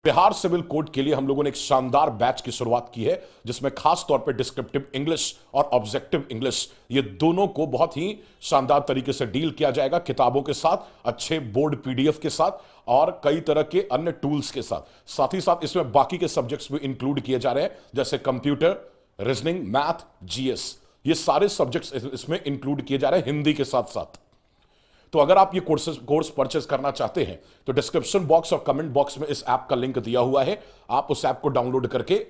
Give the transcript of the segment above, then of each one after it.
Bihar civil code के लिए हम लोगों ने एक शानदार बैच की शुरुआत की है, जिसमें खास तौर पे डिस्क्रिप्टिव इंग्लिश और ऑब्जेक्टिव इंग्लिश, ये दोनों को बहुत ही शानदार तरीके से डील किया जाएगा, किताबों के साथ, अच्छे बोर्ड पीडीएफ के साथ और कई तरह के अन्य टूल्स के साथ ही साथ इसमें बाकी के सब्जेक्ट्स भी इंक्लूड किए जा रहे हैं, जैसे कंप्यूटर, रीजनिंग, मैथ, जीएस। ये सारे सब्जेक्ट्स इसमें इंक्लूड किए जा रहे हैं हिंदी के साथ साथ। तो अगर आप ये कोर्स परचेस करना चाहते हैं तो डिस्क्रिप्शन बॉक्स और कमेंट बॉक्स में इस ऐप का लिंक दिया हुआ है। आप उस ऐप को डाउनलोड करके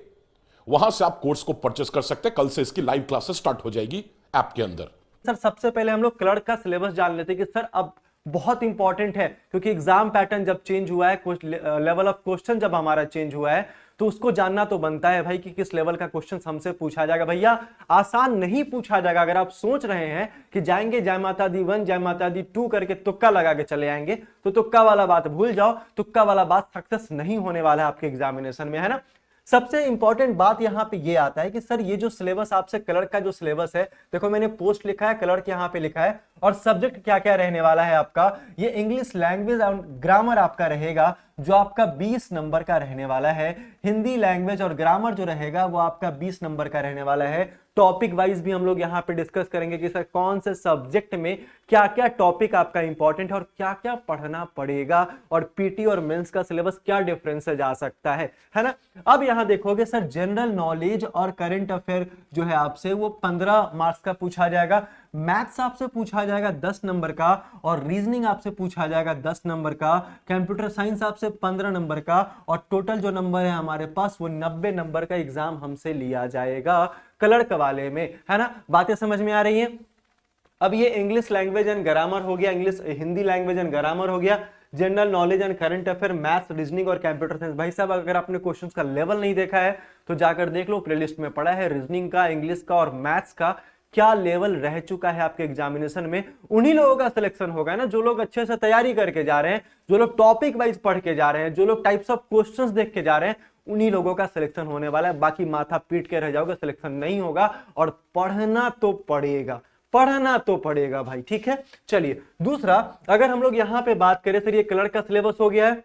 वहां से आप कोर्स को परचेस कर सकते हैं। कल से इसकी लाइव क्लासेस स्टार्ट हो जाएगी ऐप के अंदर। सर सबसे पहले हम लोग क्लर्क का सिलेबस जान लेते हैं कि सर अब बहुत इंपॉर्टेंट है, क्योंकि एग्जाम पैटर्न जब चेंज हुआ है, कुछ लेवल ऑफ क्वेश्चन जब हमारा चेंज हुआ है, तो उसको जानना तो बनता है भाई कि किस लेवल का क्वेश्चन हमसे पूछा जाएगा। भैया आसान नहीं पूछा जाएगा। अगर आप सोच रहे हैं कि जाएंगे जय माता दी 1 जय माता दी 2 करके तुक्का लगा के चले आएंगे, तो तुक्का वाला बात भूल जाओ। तुक्का वाला बात सक्सेस नहीं होने वाला है आपके एग्जामिनेशन में, है ना। सबसे इंपॉर्टेंट बात यहां पे ये आता है कि सर ये जो सिलेबस आपसे क्लर्क का जो सिलेबस है, देखो मैंने पोस्ट लिखा है, क्लर्क यहां पे लिखा है, और सब्जेक्ट क्या क्या रहने वाला है आपका। ये इंग्लिश लैंग्वेज और ग्रामर आपका रहेगा, जो आपका 20 नंबर का रहने वाला है। हिंदी लैंग्वेज और ग्रामर जो रहेगा वो आपका 20 नंबर का रहने वाला है। टॉपिक वाइज भी हम लोग यहाँ पे डिस्कस करेंगे कि सर कौन से सब्जेक्ट में क्या क्या टॉपिक आपका इंपॉर्टेंट है और क्या क्या पढ़ना पड़ेगा, और पीटी और मेंस का सिलेबस क्या डिफरेंस से जा सकता है ना। अब यहाँ देखोगे सर जनरल नॉलेज और करंट अफेयर जो है आपसे वो 15 मार्क्स का पूछा जाएगा। मैथ्स आपसे पूछा जाएगा 10 नंबर का, और रीजनिंग आपसे पूछा जाएगा 10 नंबर का, कंप्यूटर साइंस आपसे 15 नंबर का, और टोटल जो नंबर है हमारे पास वो 90 नंबर का एग्जाम हमसे लिया जाएगा क्लर्क वाले में, है ना। बातें समझ में आ रही हैं। अब ये इंग्लिश लैंग्वेज एंड ग्रामर हो गया, English Hindi language and grammar हो गया, general knowledge and current affair, maths, reasoning और कंप्यूटर साइंस। भाई साहब अगर आपने क्वेश्चंस का लेवल नहीं देखा है तो जाकर देख लो, प्लेलिस्ट में पड़ा है। रीजनिंग का, इंग्लिश का और मैथ्स का क्या लेवल रह चुका है आपके एग्जामिनेशन में, उन्हीं लोगों का सिलेक्शन होगा ना, जो लोग अच्छे से तैयारी करके जा रहे हैं, जो लोग टॉपिक वाइज पढ़ के जा रहे हैं, जो लोग टाइप्स ऑफ क्वेश्चंस देख के जा रहे हैं, उन्हीं लोगों का सिलेक्शन होने वाला है। बाकी माथा पीट के रह जाओगे, सिलेक्शन नहीं होगा। और पढ़ना तो पड़ेगा, पढ़ना तो पड़ेगा भाई, ठीक है। चलिए दूसरा, अगर हम लोग यहां पे बात करें, सर ये क्लर्क का सिलेबस हो गया है।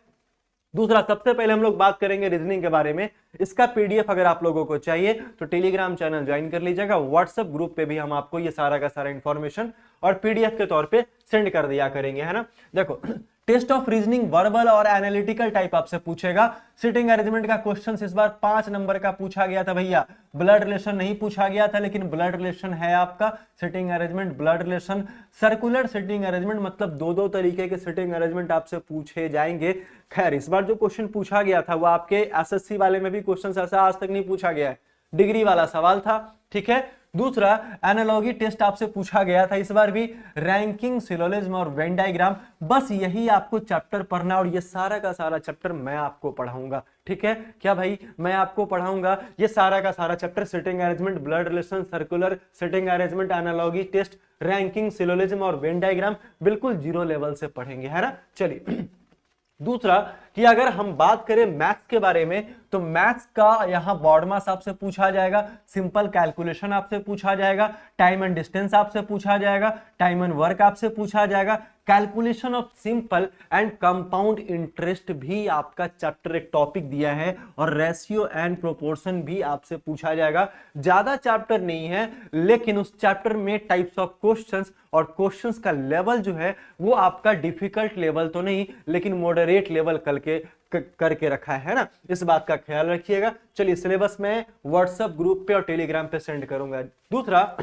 दूसरा, सबसे पहले हम लोग बात करेंगे रीजनिंग के बारे में। इसका पीडीएफ अगर आप लोगों को चाहिए तो टेलीग्राम चैनल ज्वाइन कर लीजिएगा। व्हाट्सएप ग्रुप पे भी हम आपको ये सारा का सारा इंफॉर्मेशन और पीडीएफ के तौर पे सेंड कर दिया करेंगे, है ना। देखो टेस्ट ऑफ रीजनिंग वर्बल और एनालिटिकल टाइप आपसे पूछेगा। सिटिंग अरेंजमेंट का क्वेश्चन इस बार 5 नंबर का पूछा गया था भैया। ब्लड रिलेशन नहीं पूछा गया था, लेकिन ब्लड रिलेशन है आपका। Sitting arrangement, blood relation, circular sitting arrangement, मतलब दो तरीके के सिटिंग अरेंजमेंट आपसे पूछे जाएंगे। खैर इस बार जो क्वेश्चन पूछा गया था वो आपके एसएससी वाले में भी क्वेश्चन ऐसा आज तक नहीं पूछा गया है, डिग्री वाला सवाल था, ठीक है। दूसरा, एनालॉगी टेस्ट आपसे पूछा गया था इस बार भी, रैंकिंग, सिलोजिज्म और वेन डायग्राम। बस यही आपको चैप्टर पढ़ना, और ये सारा का सारा चैप्टर मैं आपको पढ़ाऊंगा, ठीक है। क्या भाई, मैं आपको पढ़ाऊंगा ये सारा का सारा chapter, sitting arrangement, blood relation, circular sitting arrangement, analogy test, ranking, syllogism और वेन डायग्राम, बिल्कुल 0 लेवल से पढ़ेंगे, है ना। चलिए दूसरा, कि अगर हम बात करें मैथ्स के बारे में, तो मैथ्स का यहां बोर्ड मास आपसे पूछा जाएगा, सिंपल कैलकुलेशन आपसे पूछा जाएगा, टाइम एंड डिस्टेंस आपसे पूछा जाएगा, टाइम एंड वर्क आपसे पूछा जाएगा, calculation of simple and compound interest भी आपका चैप्टर एक टॉपिक दिया है, और रेशियो एंड प्रोपोर्शन भी आपसे पूछा जाएगा। ज्यादा चैप्टर नहीं है, लेकिन उस चैप्टर में टाइप्स ऑफ क्वेश्चंस और क्वेश्चंस का लेवल जो है वो आपका डिफिकल्ट लेवल तो नहीं, लेकिन मॉडरेट लेवल करके रखा है ना, इस बात का ख्याल रखिएगा। चलिए सिलेबस में व्हाट्सएप ग्रुप पे और टेलीग्राम पे सेंड करूंगा। दूसरा,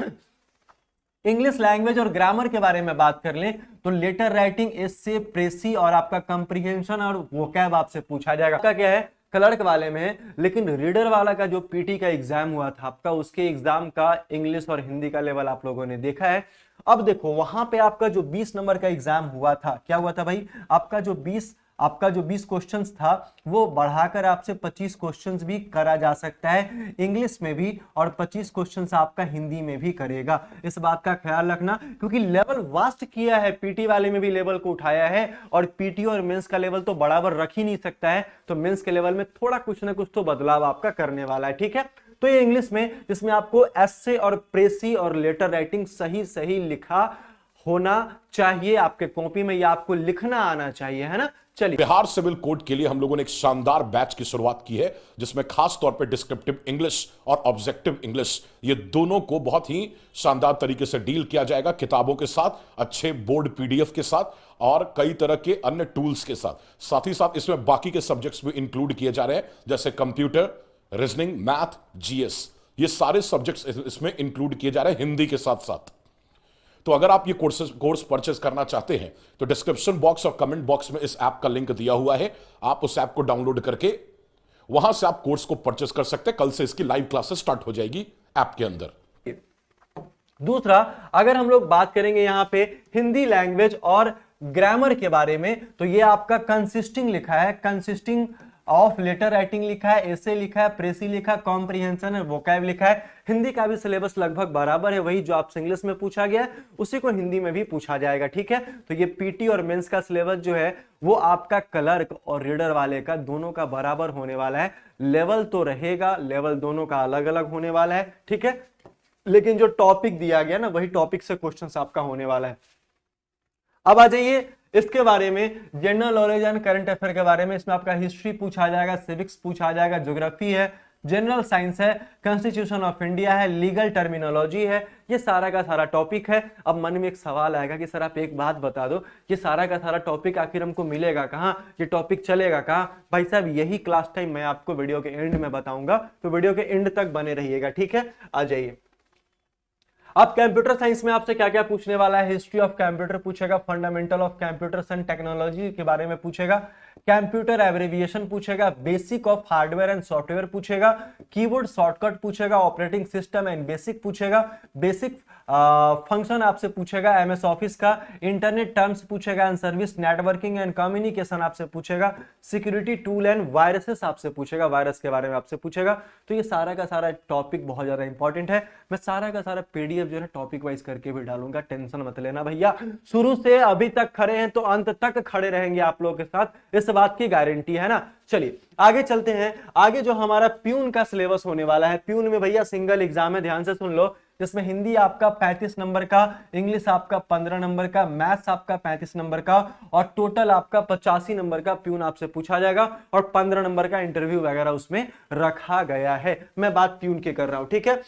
इंग्लिश लैंग्वेज और ग्रामर के बारे में बात कर लें तो लेटर राइटिंग, एसे, प्रेसी और आपका कंप्रीहेंशन और वोकैब आपसे पूछा जाएगा। आपका क्या है, क्लर्क वाले में है, लेकिन रीडर वाला का जो पीटी का एग्जाम हुआ था आपका, उसके एग्जाम का इंग्लिश और हिंदी का लेवल आप लोगों ने देखा है। अब देखो वहां पे आपका जो 20 नंबर का एग्जाम हुआ था, क्या हुआ था भाई, आपका जो 20 क्वेश्चंस था वो बढ़ाकर आपसे 25 क्वेश्चंस भी करा जा सकता है इंग्लिश में भी, और 25 क्वेश्चंस आपका हिंदी में भी करेगा। इस बात का ख्याल रखना, क्योंकि लेवल वास्ट किया है, पीटी वाले में भी लेवल को उठाया है, और पीटी और मेंस का लेवल तो बराबर रख ही नहीं सकता है, तो मेंस के लेवल में थोड़ा कुछ ना कुछ तो बदलाव आपका करने वाला है, ठीक है। तो ये इंग्लिश में, जिसमें आपको एसे और प्रेसी और लेटर राइटिंग सही लिखा होना चाहिए आपके कॉपी में, या आपको लिखना आना चाहिए, है ना। चलिए, बिहार सिविल कोड के लिए हम लोगों ने एक शानदार बैच की शुरुआत की है, जिसमें खास तौर पे डिस्क्रिप्टिव इंग्लिश और ऑब्जेक्टिव इंग्लिश, ये दोनों को बहुत ही शानदार तरीके से डील किया जाएगा, किताबों के साथ, अच्छे बोर्ड पीडीएफ के साथ और कई तरह के अन्य टूल्स के साथ ही साथ इसमें बाकी के सब्जेक्ट्स भी इंक्लूड किए जा रहे हैं, जैसे कंप्यूटर, रीजनिंग, मैथ, जीएस, ये सारे सब्जेक्ट्स इसमें इंक्लूड किए जा रहे हैं हिंदी के साथ साथ। तो अगर आप ये कोर्स परचेस करना चाहते हैं तो डिस्क्रिप्शन बॉक्स और कमेंट बॉक्स में इस ऐप का लिंक दिया हुआ है, आप उस ऐप को डाउनलोड करके वहां से आप कोर्स को परचेस कर सकते हैं। कल से इसकी लाइव क्लासेस स्टार्ट हो जाएगी ऐप के अंदर। दूसरा, अगर हम लोग बात करेंगे यहां पे हिंदी लैंग्वेज और ग्रामर के बारे में, तो ये आपका कंसिस्टिंग लिखा है, कंसिस्टिंग ऑफ लेटर राइटिंग लिखा है, एसे लिखा है, प्रेसी लिखा है, कॉम्प्रिहेंशन है, वोकैब लिखा है। हिंदी का भी सिलेबस लगभग बराबर है, वही जो आपसे इंग्लिश में पूछा गया है उसी को हिंदी में भी पूछा जाएगा, ठीक है। तो ये पीटी और मेंस का सिलेबस जो है वो आपका क्लर्क और रीडर वाले का दोनों का बराबर होने वाला है। लेवल तो रहेगा, लेवल दोनों का अलग अलग होने वाला है, ठीक है, लेकिन जो टॉपिक दिया गया ना वही टॉपिक से क्वेश्चन आपका होने वाला है। अब आ जाइए इसके बारे में, general knowledge and current affair के बारे में। इसमें आपका हिस्ट्री पूछा जाएगा, सिविक्स पूछा जाएगा, ज्योग्राफी है, जनरल साइंस है, कॉन्स्टिट्यूशन ऑफ इंडिया है, लीगल टर्मिनोलॉजी है, ये सारा का सारा टॉपिक है। अब मन में एक सवाल आएगा कि सर आप एक बात बता दो, ये सारा का सारा टॉपिक आखिर हमको मिलेगा कहाँ, ये टॉपिक चलेगा कहाँ। भाई साहब यही क्लास टाइम मैं आपको वीडियो के एंड में बताऊंगा, तो वीडियो के एंड तक बने रहिएगा, ठीक है। आ जाइए, अब कंप्यूटर साइंस में आपसे क्या क्या पूछने वाला है। हिस्ट्री ऑफ कंप्यूटर पूछेगा, fundamental of computers and technology के बारे में पूछेगा, कंप्यूटर एब्रिविएशन पूछेगा, basic of hardware and software पूछेगा, कीबोर्ड शॉर्टकट पूछेगा, ऑपरेटिंग सिस्टम एंड बेसिक पूछेगा, बेसिक फंक्शन आपसे पूछेगा एमएस ऑफिस का, इंटरनेट टर्म्स पूछेगा and service, networking and communication आपसे पूछेगा, सिक्योरिटी टूल एंड वायरसेस आपसे पूछेगा, वायरस के बारे में आपसे पूछेगा। तो ये सारा का सारा टॉपिक बहुत ज्यादा इंपॉर्टेंट है। मैं सारा का सारा पीडीएफ जो है टॉपिक वाइज करके भी डालूंगा, टेंशन मत लेना भैया। शुरू से अभी तक खड़े हैं तो अंत तक खड़े रहेंगे आप लोगों के साथ, इस बात की गारंटी है ना। चलिए आगे चलते हैं। आगे जो हमारा प्यून का सिलेबस होने वाला है, प्यून में भैया सिंगल एग्जाम है, ध्यान से सुन लो, जिसमें हिंदी आपका 35 नंबर का, इंग्लिश आपका 15 नंबर का, मैथ्स आपका 35 नंबर का और टोटल आपका 85 नंबर का प्यून आपसे पूछा जाएगा और 15 नंबर का इंटरव्यू वगैरह उसमें रखा गया है। मैं बात प्यून की कर रहा हूं, ठीक है।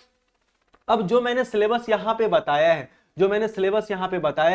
अब जो मैंने सिलेबस यहां पे बताया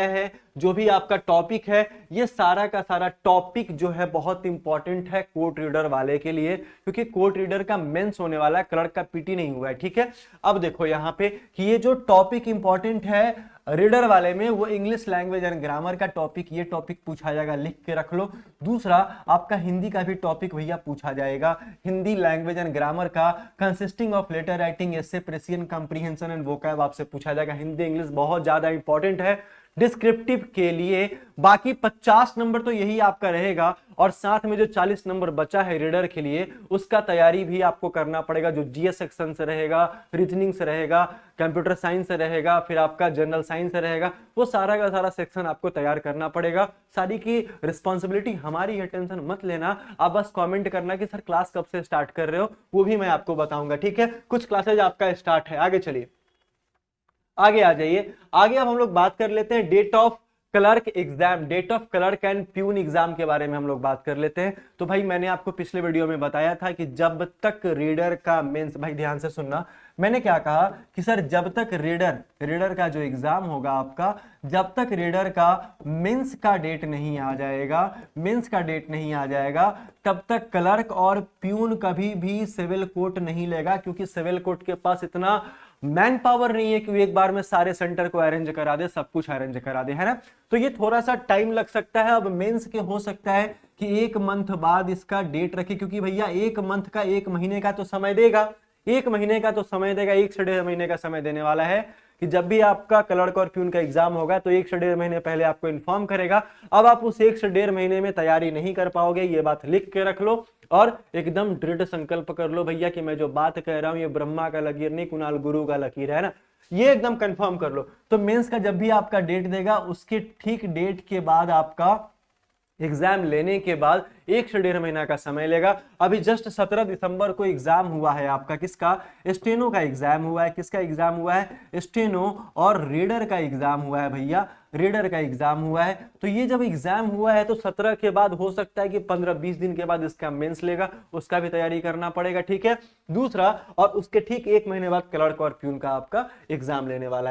है, जो भी आपका टॉपिक है, ये सारा का सारा टॉपिक जो है बहुत इंपॉर्टेंट है कोर्ट रीडर वाले के लिए, क्योंकि कोर्ट रीडर का मेंस होने वाला है, क्लर्क का पीटी नहीं हुआ है, ठीक है। अब देखो यहाँ पे कि ये जो टॉपिक इंपॉर्टेंट है रीडर वाले में, वो इंग्लिश लैंग्वेज एंड ग्रामर का टॉपिक, ये टॉपिक पूछा जाएगा, लिख के रख लो। दूसरा आपका हिंदी का भी टॉपिक भैया पूछा जाएगा, हिंदी लैंग्वेज एंड ग्रामर का, consisting of letter writing, essay, precis, comprehension and vocab आपसे पूछा जाएगा। हिंदी इंग्लिश बहुत ज्यादा इंपॉर्टेंट है डिस्क्रिप्टिव के लिए। बाकी 50 नंबर तो यही आपका रहेगा और साथ में जो 40 नंबर बचा है रीडर के लिए, उसका तैयारी भी आपको करना पड़ेगा, जो जीएस सेक्शन से रहेगा, रीजनिंग से रहेगा, कंप्यूटर साइंस से रहेगा, फिर आपका जनरल साइंस से रहेगा, वो सारा का सारा सेक्शन आपको तैयार करना पड़ेगा। सारी की रिस्पॉन्सिबिलिटी हमारी है, टेंशन मत लेना। आप बस कमेंट करना कि सर क्लास कब से स्टार्ट कर रहे हो, वो भी मैं आपको बताऊंगा, ठीक है। कुछ क्लासेज आपका स्टार्ट है। आगे चलिए, आगे आ जाइए। आगे अब हम लोग बात कर लेते हैं date of clerk exam, date of clerk and peon exam के बारे में हम लोग बात कर लेते हैं। तो भाई मैंने आपको पिछले वीडियो में बताया था कि जब तक रीडर का मेंस, भाई ध्यान से सुनना, मैंने क्या कहा कि सर जब तक रीडर का जो एग्जाम होगा आपका, जब तक रीडर का मेंस का डेट नहीं आ जाएगा, तब तक क्लर्क और प्यून कभी भी सिविल कोर्ट नहीं लेगा, क्योंकि सिविल कोर्ट के पास इतना मैन पावर नहीं है कि वो एक बार में सारे सेंटर को अरेंज करा दे, सब कुछ अरेंज करा दे, है ना। तो ये थोड़ा सा टाइम लग सकता है। अब मेंस के हो सकता है कि 1 मंथ बाद इसका डेट रखे, क्योंकि भैया 1 मंथ का 1 महीने का तो समय देगा, 1 महीने का तो समय देगा, 1 से 1.5 महीने का समय देने वाला है कि जब भी आपका क्लर्क और प्यून का एग्जाम होगा तो 1 से 1.5 महीने पहले आपको इन्फॉर्म करेगा। अब आप उस 1 से 1.5 महीने में तैयारी नहीं कर पाओगे, ये बात लिख के रख लो और एकदम दृढ़ संकल्प कर लो भैया कि मैं जो बात कह रहा हूं ये ब्रह्मा का लकीर नहीं, कुणाल गुरु का लकीर है ना, ये एकदम कंफर्म कर लो। तो मेंस का जब भी आपका डेट देगा उसके ठीक डेट के बाद आपका एग्जाम लेने के बाद 1 से 1.5 महीना का समय लेगा। अभी जस्ट 17 दिसंबर को एग्जाम हुआ है आपका, किसका? स्टेनो का एग्जाम हुआ है। किसका एग्जाम हुआ है? स्टेनो और रीडर का एग्जाम हुआ है भैया, रीडर का एग्जाम हुआ है। तो ये जब एग्जाम हुआ है तो 17 के बाद हो सकता है कि 15-20 दिन के बाद इसका मेंस लेगा, उसका भी तैयारी करना पड़ेगा, ठीक है। दूसरा, और उसके ठीक 1 महीने बाद क्लर्क और प्यून का आपका एग्जाम लेने वाला है।